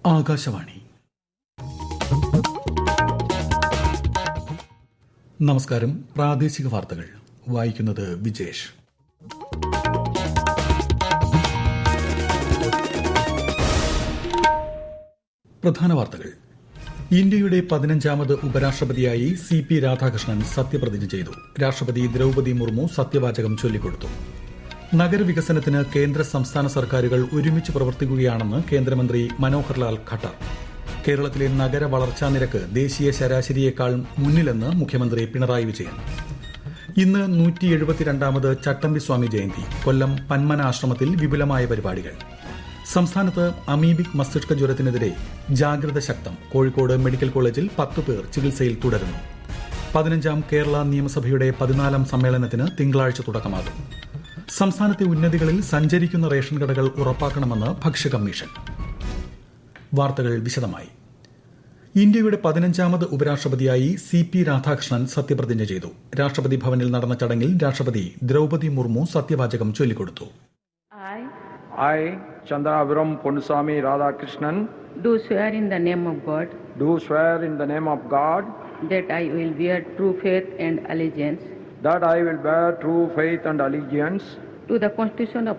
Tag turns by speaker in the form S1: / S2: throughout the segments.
S1: ആകാശവാണി. നമസ്കാരം. പ്രാദേശിക വാർത്തകൾ വായിക്കുന്നത് വിജേഷ്. പ്രധാന വാർത്തകൾ. ഇന്ത്യയുടെ 15ാമത് ഉപരാഷ്ട്രപതിയായി CP രാധാകൃഷ്ണൻ സത്യപ്രതിജ്ഞ ചെയ്തു. രാഷ്ട്രപതി ദ്രൌപദി മുർമു സത്യവാചകം ചൊല്ലിക്കൊടുത്തു. നഗരവികസനത്തിന് കേന്ദ്ര സംസ്ഥാന സർക്കാരുകൾ ഒരുമിച്ച് പ്രവർത്തിക്കുകയാണെന്ന് കേന്ദ്രമന്ത്രി മനോഹർ ലാൽ ഖട്ടർ. കേരളത്തിലെ നഗര വളർച്ചാ നിരക്ക് ദേശീയ ശരാശരിയേക്കാൾ മുന്നിലെന്ന് മുഖ്യമന്ത്രി പിണറായി വിജയൻ. ഇന്ന് 172ാമത് ചട്ടമ്പിസ്വാമി ജയന്തി. കൊല്ലം പന്മന ആശ്രമത്തിൽ വിപുലമായ പരിപാടികൾ. സംസ്ഥാനത്ത് അമീബിക് മസ്തിഷ്ക ജ്വരത്തിനെതിരെ ജാഗ്രത ശക്തം. കോഴിക്കോട് മെഡിക്കൽ കോളേജിൽ 10 പേർ ചികിത്സയിൽ തുടരുന്നു. 15ാം കേരള നിയമസഭയുടെ 14ാം സമ്മേളനത്തിന് തിങ്കളാഴ്ച തുടക്കമാകും. സംസ്ഥാനത്തെ ഉന്നതികളിൽ സഞ്ചരിക്കുന്ന റേഷൻ കടകൾ ഉറപ്പാക്കണമെന്ന് ഭക്ഷ്യ കമ്മീഷൻ. വാർത്തകൾ വിശദമായി. ഇന്ത്യയുടെ 15ാമത് ഉപരാഷ്ട്രപതിയായി CP രാധാകൃഷ്ണൻ സത്യപ്രതിജ്ഞ ചെയ്തു. രാഷ്ട്രപതി ഭവനിൽ നടന്ന ചടങ്ങിൽ രാഷ്ട്രപതി ദ്രൌപദി മുർമു സത്യവാചകം ചൊല്ലിക്കൊടുത്തു.
S2: I, Chandraviram Ponnusamy Radhakrishnan,
S3: do swear in the name of God that I will bear true faith and allegiance to the Constitution of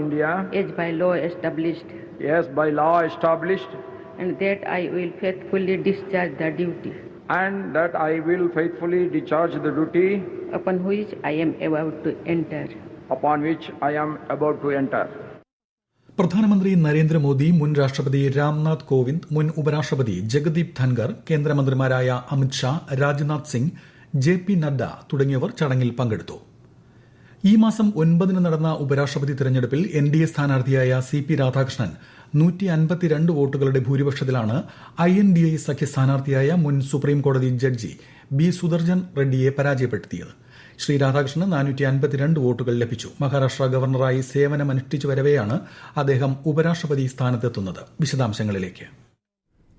S3: India as by law established, and that I will faithfully discharge the duty upon which I am about to enter.
S1: പ്രധാനമന്ത്രി നരേന്ദ്രമോദി, മുൻ രാഷ്ട്രപതി രാംനാഥ് കോവിന്ദ്, മുൻ ഉപരാഷ്ട്രപതി ജഗദീപ് ധൻഖർ, കേന്ദ്രമന്ത്രിമാരായ Amit Shah, Rajnath Singh, JP Nadda തുടങ്ങിയവർ ചടങ്ങിൽ പങ്കെടുത്തു. ഈ മാസം 9 നടന്ന ഉപരാഷ്ട്രപതി തെരഞ്ഞെടുപ്പിൽ NDA സ്ഥാനാർത്ഥിയായ CP രാധാകൃഷ്ണൻ 152 വോട്ടുകളുടെ ഭൂരിപക്ഷത്തിലാണ് INDA സഖ്യ സ്ഥാനാർത്ഥിയായ മുൻ സുപ്രീംകോടതി ജഡ്ജി B. സുദർജൻ റെഡ്ഡിയെ പരാജയപ്പെടുത്തിയത്. ശ്രീ രാധാകൃഷ്ണന് 452 വോട്ടുകൾ ലഭിച്ചു. മഹാരാഷ്ട്ര ഗവർണറായി സേവനമനുഷ്ഠിച്ചു വരവെയാണ് അദ്ദേഹം ഉപരാഷ്ട്രപതി സ്ഥാനത്തെത്തുന്നത്. വിശദാംശങ്ങളിലേക്ക്.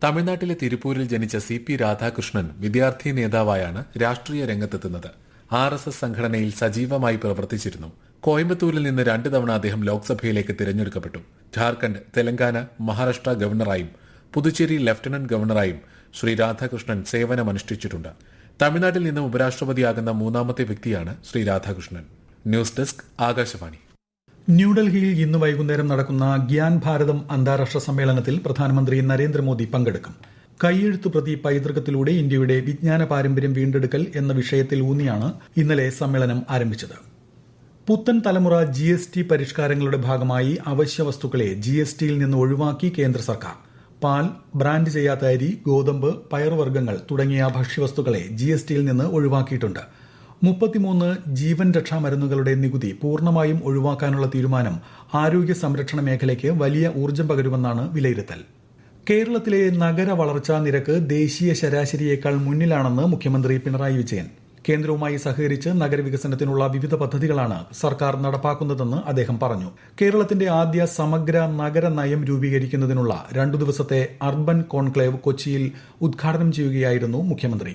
S4: തമിഴ്നാട്ടിലെ തിരുപ്പൂരിൽ ജനിച്ച CP രാധാകൃഷ്ണൻ വിദ്യാർത്ഥി നേതാവായാണ് രാഷ്ട്രീയ രംഗത്തെത്തുന്നത്. RSS സംഘടനയിൽ സജീവമായി പ്രവർത്തിച്ചിരുന്നു. കോയമ്പത്തൂരിൽ നിന്ന് 2 തവണ അദ്ദേഹം ലോക്സഭയിലേക്ക് തിരഞ്ഞെടുക്കപ്പെട്ടു. ഝാർഖണ്ഡ്, തെലങ്കാന, മഹാരാഷ്ട്ര ഗവർണറായും പുതുച്ചേരി ലഫ്റ്റനന്റ് ഗവർണറായും ശ്രീ രാധാകൃഷ്ണൻ സേവനമനുഷ്ഠിച്ചിട്ടുണ്ട്. തമിഴ്നാട്ടിൽ നിന്ന് ഉപരാഷ്ട്രപതിയാകുന്ന 3ാമത്തെ വ്യക്തിയാണ് ശ്രീ രാധാകൃഷ്ണൻ. News desk, Akashvani.
S1: ന്യൂഡൽഹിയിൽ ഇന്ന് വൈകുന്നേരം നടക്കുന്ന ഗ്യാൻ ഭാരതം അന്താരാഷ്ട്ര സമ്മേളനത്തിൽ പ്രധാനമന്ത്രി നരേന്ദ്രമോദി പങ്കെടുക്കും. കൈയെഴുത്തുപ്രതി പൈതൃകത്തിലൂടെ ഇന്ത്യയുടെ വിജ്ഞാന പാരമ്പര്യം വീണ്ടെടുക്കൽ എന്ന വിഷയത്തിൽ ഊന്നിയാണ് ഇന്നലെ സമ്മേളനം ആരംഭിച്ചത്. പുത്തൻ തലമുറ GST പരിഷ്കാരങ്ങളുടെ ഭാഗമായി അവശ്യ വസ്തുക്കളെ GSTയിൽ നിന്ന് ഒഴിവാക്കി കേന്ദ്ര സർക്കാർ. പാൽ, ബ്രാൻഡ് ചെയ്യാത്ത അരി, ഗോതമ്പ്, പയറുവർഗ്ഗങ്ങൾ തുടങ്ങിയ ഭക്ഷ്യവസ്തുക്കളെ GSTയിൽ നിന്ന് ഒഴിവാക്കിയിട്ടുണ്ട്. 33 ജീവൻ രക്ഷാ മരുന്നുകളുടെ നികുതി പൂർണ്ണമായും ഒഴിവാക്കാനുള്ള തീരുമാനം ആരോഗ്യ സംരക്ഷണ മേഖലയ്ക്ക് വലിയ ഊർജ്ജം പകരുമെന്നാണ് വിലയിരുത്തൽ. കേരളത്തിലെ നഗര വളർച്ചാ നിരക്ക് ദേശീയ ശരാശരിയേക്കാൾ മുന്നിലാണെന്ന് മുഖ്യമന്ത്രി പിണറായി വിജയൻ. കേന്ദ്രവുമായി സഹകരിച്ച് നഗരവികസനത്തിനുള്ള വിവിധ പദ്ധതികളാണ് സർക്കാർ നടപ്പാക്കുന്നതെന്ന് അദ്ദേഹം പറഞ്ഞു. കേരളത്തിന്റെ ആദ്യ സമഗ്ര നഗര നയം രൂപീകരിക്കുന്നതിനുള്ള 2 ദിവസത്തെ അർബൻ കോൺക്ലേവ് കൊച്ചിയിൽ ഉദ്ഘാടനം ചെയ്യുകയായിരുന്നു മുഖ്യമന്ത്രി.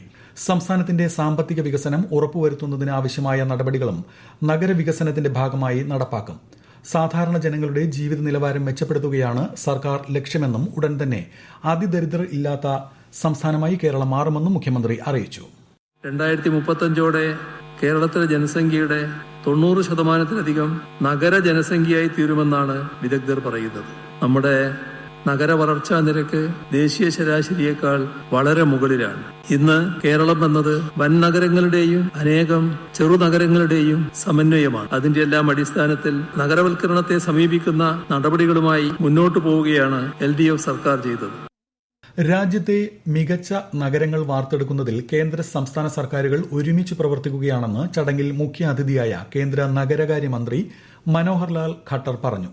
S1: സംസ്ഥാനത്തിന്റെ സാമ്പത്തിക വികസനം ഉറപ്പുവരുത്തുന്നതിന് ആവശ്യമായ നടപടികളും നഗരവികസനത്തിന്റെ ഭാഗമായി നടപ്പാക്കും. സാധാരണ ജനങ്ങളുടെ ജീവിത നിലവാരം മെച്ചപ്പെടുത്തുകയാണ് സർക്കാർ ലക്ഷ്യമെന്നും ഉടൻ തന്നെ അതിദരിദ്രർ ഇല്ലാത്ത സംസ്ഥാനമായി കേരളം മാറുമെന്നും മുഖ്യമന്ത്രി അറിയിച്ചു.
S5: 2035ഓടെ കേരളത്തിലെ ജനസംഖ്യയുടെ 90% നഗര ജനസംഖ്യയായി തീരുമെന്നാണ് വിദഗ്ധർ പറയുന്നത്. നമ്മുടെ നഗര വളർച്ചാ നിരക്ക് ദേശീയ ശരാശരിയേക്കാൾ വളരെ മുകളിലാണ്. ഇന്ന് കേരളം എന്നത് വൻ നഗരങ്ങളുടെയും അനേകം ചെറുനഗരങ്ങളുടെയും സമന്വയമാണ്. അതിന്റെ എല്ലാം അടിസ്ഥാനത്തിൽ നഗരവൽക്കരണത്തെ സമീപിക്കുന്ന നടപടികളുമായി മുന്നോട്ടു പോവുകയാണ് LDF സർക്കാർ ചെയ്തത്.
S1: രാജ്യത്തെ മികച്ച നഗരങ്ങൾ വാർത്തെടുക്കുന്നതിൽ കേന്ദ്ര സംസ്ഥാന സർക്കാരുകൾ ഒരുമിച്ച് പ്രവർത്തിക്കുകയാണെന്ന് ചടങ്ങിൽ മുഖ്യ അതിഥിയായ കേന്ദ്ര നഗരകാര്യമന്ത്രി മനോഹർ ലാൽ ഖട്ടർ പറഞ്ഞു.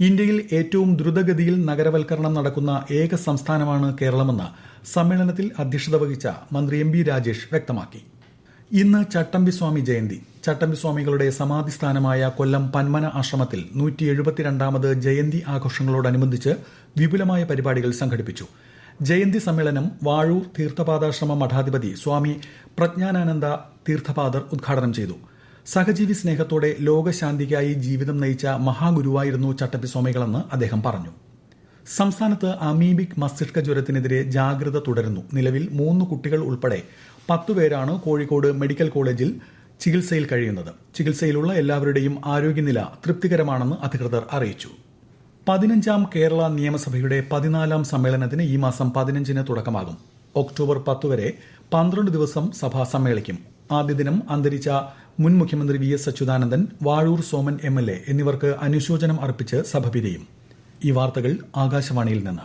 S1: ഇന്ത്യയിൽ ഏറ്റവും ദ്രുതഗതിയിൽ നഗരവൽക്കരണം നടക്കുന്ന ഏക സംസ്ഥാനമാണ് കേരളമെന്ന് സമ്മേളനത്തിൽ അധ്യക്ഷത വഹിച്ച മന്ത്രി MB രാജേഷ് വ്യക്തമാക്കി. ഇന്ന് ചട്ടമ്പിസ്വാമി ജയന്തി. ചട്ടമ്പിസ്വാമികളുടെ സമാധിസ്ഥാനമായ കൊല്ലം പന്മന ആശ്രമത്തിൽ 172ാമത് ജയന്തി ആഘോഷങ്ങളോടനുബന്ധിച്ച് വിപുലമായ പരിപാടികൾ സംഘടിപ്പിച്ചു. ജയന്തി സമ്മേളനം വാഴൂർ തീർത്ഥപാദാശ്രമ മഠാധിപതി സ്വാമി പ്രജ്ഞാനാനന്ദ തീർത്ഥപാദർ ഉദ്ഘാടനം ചെയ്തു. സഹജീവി സ്നേഹത്തോടെ ലോകശാന്തിക്കായി ജീവിതം നയിച്ച മഹാഗുരുവായിരുന്നു ചട്ടമ്പിസ്വാമികളെന്ന് അദ്ദേഹം പറഞ്ഞു. സംസ്ഥാനത്ത് അമീബിക് മസ്തിഷ്ക ജ്വരത്തിനെതിരെ ജാഗ്രത തുടരുന്നു. നിലവിൽ 3 കുട്ടികൾ ഉൾപ്പെടെ 10 പേരാണ് കോഴിക്കോട് മെഡിക്കൽ കോളേജിൽ ചികിത്സയിൽ കഴിയുന്നത്. ചികിത്സയിലുള്ള എല്ലാവരുടെയും ആരോഗ്യനില തൃപ്തികരമാണെന്ന് അധികൃതർ അറിയിച്ചു. 15ാം കേരള നിയമസഭയുടെ 14ാം സമ്മേളനത്തിന് ഈ മാസം 15-ന് തുടക്കമാകും. ഒക്ടോബർ 10 വരെ 12 ദിവസം സഭ സമ്മേളിക്കും. ആദ്യ ദിനം അന്തരിച്ച മുൻ മുഖ്യമന്ത്രി വി എസ് അച്യുതാനന്ദൻ, വാഴൂർ സോമൻ MLA എന്നിവർക്ക് അനുശോചനം അർപ്പിച്ച് സഭ പിരിയും. ഈ വാർത്തകൾ ആകാശവാണിയിൽ നിന്ന്.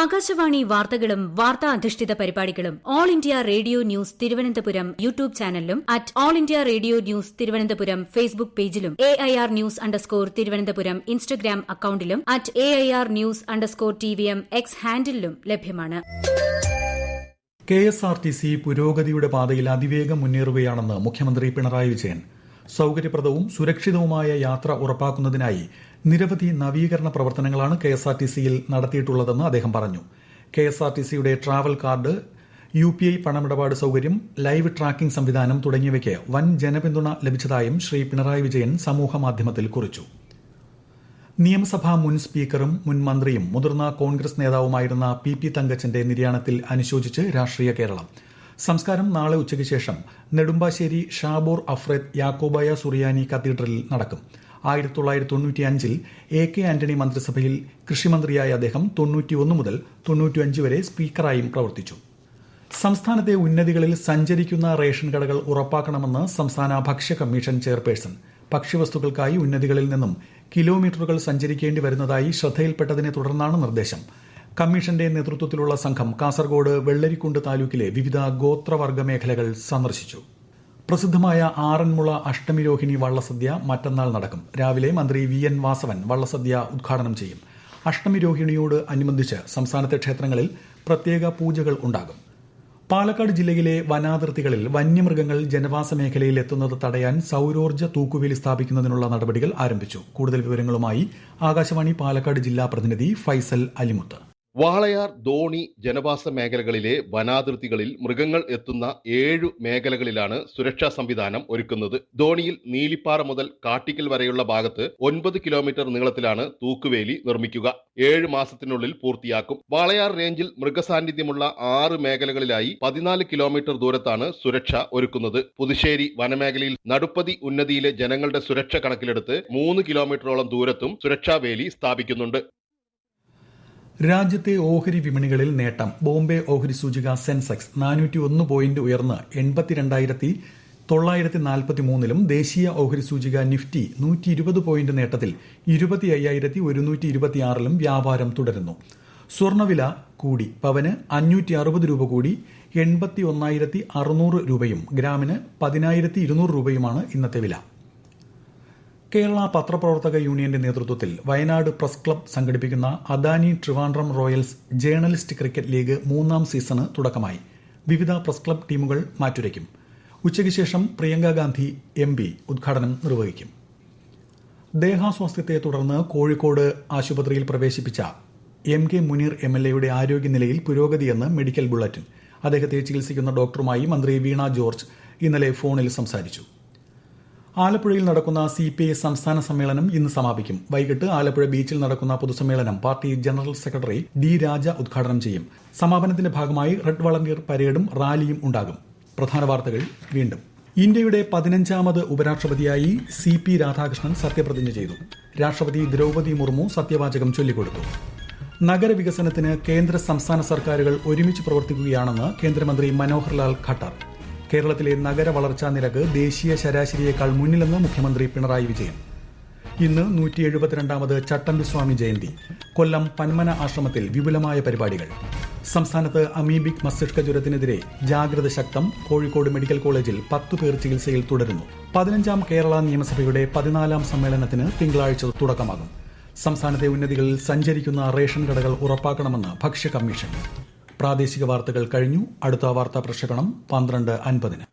S6: ആകാശവാണി വാർത്തകളും വാർത്താ അധിഷ്ഠിത പരിപാടികളും all India radio news Thiruvananthapuram YouTube ചാനലിലും @ഓൾ India radio news Thiruvananthapuram Facebook പേജിലും AIR ന്യൂസ് _തിരുവനന്തപുരം ഇൻസ്റ്റഗ്രാം അക്കൌണ്ടിലും @AIR ന്യൂസ് _TVM X ഹാൻഡിലും ലഭ്യമാണ്.
S1: KSRTC പുരോഗതിയുടെ പാതയിൽ അതിവേഗം മുന്നേറുകയാണെന്ന് മുഖ്യമന്ത്രി പിണറായി വിജയൻ. സൌകര്യപ്രദവും സുരക്ഷിതവുമായ യാത്ര ഉറപ്പാക്കുന്നതിനായി നിരവധി നവീകരണ പ്രവർത്തനങ്ങളാണ് KSRTCയിൽ നടത്തിയിട്ടുള്ളതെന്ന് അദ്ദേഹം പറഞ്ഞു. KSRTCയുടെ ട്രാവൽ കാർഡ്, UPI പണമിടപാട് സൌകര്യം, ലൈവ് ട്രാക്കിംഗ് സംവിധാനം തുടങ്ങിയവയ്ക്ക് വൻ ജനപിന്തുണ ലഭിച്ചതായും ശ്രീ പിണറായി വിജയൻ സമൂഹമാധ്യമത്തിൽ കുറിച്ചു. നിയമസഭാ മുൻ സ്പീക്കറും മുൻ മന്ത്രിയും മുതിർന്ന കോൺഗ്രസ് നേതാവുമായിരുന്ന PP തങ്കച്ചന്റെ നിര്യാണത്തിൽ അനുശോചിച്ച് രാഷ്ട്രീയ കേരളം. സംസ്കാരം നാളെ ഉച്ചയ്ക്ക് ശേഷം നെടുമ്പാശ്ശേരി ഷാബോർ അഫ്രേത്ത് യാക്കോബായ സുറിയാനി കത്തീഡ്രലിൽ നടക്കും. 1995-ൽ AK ആന്റണി മന്ത്രിസഭയിൽ കൃഷിമന്ത്രിയായ അദ്ദേഹം 91 മുതൽ 95 വരെ സ്പീക്കറായും പ്രവർത്തിച്ചു. സംസ്ഥാനത്തെ ഉന്നതികളിൽ സഞ്ചരിക്കുന്ന റേഷൻ കടകൾ ഉറപ്പാക്കണമെന്ന് സംസ്ഥാന ഭക്ഷ്യ കമ്മീഷൻ ചെയർപേഴ്സൺ. ഭക്ഷ്യവസ്തുക്കൾക്കായി ഉന്നതികളിൽ നിന്നും കിലോമീറ്ററുകൾ സഞ്ചരിക്കേണ്ടി വരുന്നതായി ശ്രദ്ധയിൽപ്പെട്ടതിനെ തുടർന്നാണ് നിർദ്ദേശം. കമ്മീഷന്റെ നേതൃത്വത്തിലുള്ള സംഘം കാസർഗോഡ് വെള്ളരിക്കുണ്ട് താലൂക്കിലെ വിവിധ ഗോത്രവർഗ മേഖലകൾ സന്ദർശിച്ചു. പ്രസിദ്ധമായ ആറന്മുള അഷ്ടമിരോഹിണി വള്ളസദ്യ മറ്റന്നാൾ നടക്കും. രാവിലെ മന്ത്രി VN വാസവൻ വള്ളസദ്യ ഉദ്ഘാടനം ചെയ്യും. അഷ്ടമിരോഹിണിയോട് അനുബന്ധിച്ച് സംസ്ഥാനത്തെ ക്ഷേത്രങ്ങളിൽ പ്രത്യേക പൂജകൾ ഉണ്ടാകും. പാലക്കാട് ജില്ലയിലെ വനാതിർത്തികളിൽ വന്യമൃഗങ്ങൾ ജനവാസ മേഖലയിൽ എത്തുന്നത് തടയാൻ സൌരോർജ്ജ തൂക്കുവേലി സ്ഥാപിക്കുന്നതിനുള്ള നടപടികൾ ആരംഭിച്ചു. കൂടുതൽ വിവരങ്ങളുമായി ആകാശവാണി പാലക്കാട് ജില്ലാ പ്രതിനിധി ഫൈസൽ അലിമുത്ത്.
S7: വാളയാർ, ധോണി ജനവാസ മേഖലകളിലെ വനാതിർത്തികളിൽ മൃഗങ്ങൾ എത്തുന്ന 7 മേഖലകളിലാണ് സുരക്ഷാ സംവിധാനം ഒരുക്കുന്നത്. ധോണിയിൽ നീലിപ്പാറ മുതൽ കാട്ടിക്കൽ വരെയുള്ള ഭാഗത്ത് 9 കിലോമീറ്റർ നീളത്തിലാണ് തൂക്കുവേലി നിർമ്മിക്കുക. 7 മാസത്തിനുള്ളിൽ പൂർത്തിയാക്കും. വാളയാർ റേഞ്ചിൽ മൃഗസാന്നിധ്യമുള്ള 6 മേഖലകളിലായി 14 കിലോമീറ്റർ ദൂരത്താണ് സുരക്ഷ ഒരുക്കുന്നത്. പുതുശ്ശേരി വനമേഖലയിൽ നടുപ്പതി ഉന്നതിയിലെ ജനങ്ങളുടെ സുരക്ഷ കണക്കിലെടുത്ത് 3 കിലോമീറ്ററോളം ദൂരത്തും സുരക്ഷാവേലി സ്ഥാപിക്കുന്നുണ്ട്.
S1: രാജ്യത്തെ ഓഹരി വിപണികളിൽ നേട്ടം. ബോംബെ ഓഹരി സൂചിക സെൻസെക്സ് 401 പോയിന്റ് ഉയർന്ന് 82,943-ലും ദേശീയ ഓഹരി സൂചിക നിഫ്റ്റി 120 പോയിന്റ് നേട്ടത്തിൽ 25,126-ലും വ്യാപാരം തുടരുന്നു. സ്വർണ്ണവില കൂടി. പവന് 560 രൂപ കൂടി 81,600 രൂപയും ഗ്രാമിന് 10,200 രൂപയുമാണ് ഇന്നത്തെ വില. കേരള പത്രപ്രവർത്തക യൂണിയന്റെ നേതൃത്വത്തിൽ വയനാട് പ്രസ് ക്ലബ് സംഘടിപ്പിക്കുന്ന Adani Trivandrum Royals journalist cricket league 3ാം season തുടക്കമായി. വിവിധ പ്രസ് ക്ലബ് ടീമുകൾ മാറ്റുരയ്ക്കും. ഉച്ചയ്ക്ക് ശേഷം പ്രിയങ്ക ഗാന്ധി MP ഉദ്ഘാടനം നിർവഹിക്കും. ദേഹാസ്വാസ്ഥ്യത്തെ തുടർന്ന് കോഴിക്കോട് ആശുപത്രിയിൽ പ്രവേശിപ്പിച്ച MK മുനീർ MLAയുടെ ആരോഗ്യനിലയിൽ പുരോഗതിയെന്ന് മെഡിക്കൽ ബുള്ളറ്റിൻ. അദ്ദേഹത്തെ ചികിത്സിക്കുന്ന ഡോക്ടറുമായി മന്ത്രി വീണ ജോർജ് ഇന്നലെ ഫോണിൽ സംസാരിച്ചു. ആലപ്പുഴയിൽ നടക്കുന്ന CPI സംസ്ഥാന സമ്മേളനം ഇന്ന് സമാപിക്കും. വൈകിട്ട് ആലപ്പുഴ ബീച്ചിൽ നടക്കുന്ന പൊതുസമ്മേളനം പാർട്ടി ജനറൽ സെക്രട്ടറി D രാജ ഉദ്ഘാടനം ചെയ്യും. സമാപനത്തിന്റെ ഭാഗമായി റെഡ് വളണ്ടിയർ പരേഡും റാലിയും ഉണ്ടാകും. പ്രധാന വാർത്തകൾ വീണ്ടും. ഇന്ത്യയുടെ 15ാമത് ഉപരാഷ്ട്രപതിയായി CP രാധാകൃഷ്ണൻ സത്യപ്രതിജ്ഞ ചെയ്തു. രാഷ്ട്രപതി ദ്രൌപദി മുർമു സത്യവാചകം ചൊല്ലിക്കൊടുത്തു. നഗരവികസനത്തിന് കേന്ദ്ര സംസ്ഥാന സർക്കാരുകൾ ഒരുമിച്ച് പ്രവർത്തിക്കുകയാണെന്ന് കേന്ദ്രമന്ത്രി മനോഹർ ലാൽ ഖട്ടർ. കേരളത്തിലെ നഗര വളർച്ചാ നിരക്ക് ദേശീയ ശരാശരിയേക്കാൾ മുന്നിലെന്ന് മുഖ്യമന്ത്രി പിണറായി വിജയൻ. ഇന്ന് 172ാമത് ചട്ടമ്പിസ്വാമി ജയന്തി. കൊല്ലം പന്മന ആശ്രമത്തിൽ വിപുലമായ പരിപാടികൾ. സംസ്ഥാനത്ത് അമീബിക് മസ്തിഷ്ക ജ്വരത്തിനെതിരെ ജാഗ്രത ശക്തം. കോഴിക്കോട് മെഡിക്കൽ കോളേജിൽ 10 പേർ ചികിത്സയിൽ തുടരുന്നു. 15ാം കേരള നിയമസഭയുടെ 14ാം സമ്മേളനത്തിന് തിങ്കളാഴ്ച തുടക്കമാകും. സംസ്ഥാനത്തെ ഉന്നതികളിൽ സഞ്ചരിക്കുന്ന റേഷൻ കടകൾ ഉറപ്പാക്കണമെന്ന് ഭക്ഷ്യ കമ്മീഷൻ. പ്രാദേശിക വാർത്തകൾ കഴിഞ്ഞു. അടുത്ത വാർത്താ പ്രക്ഷേപണം 12:50-ന്.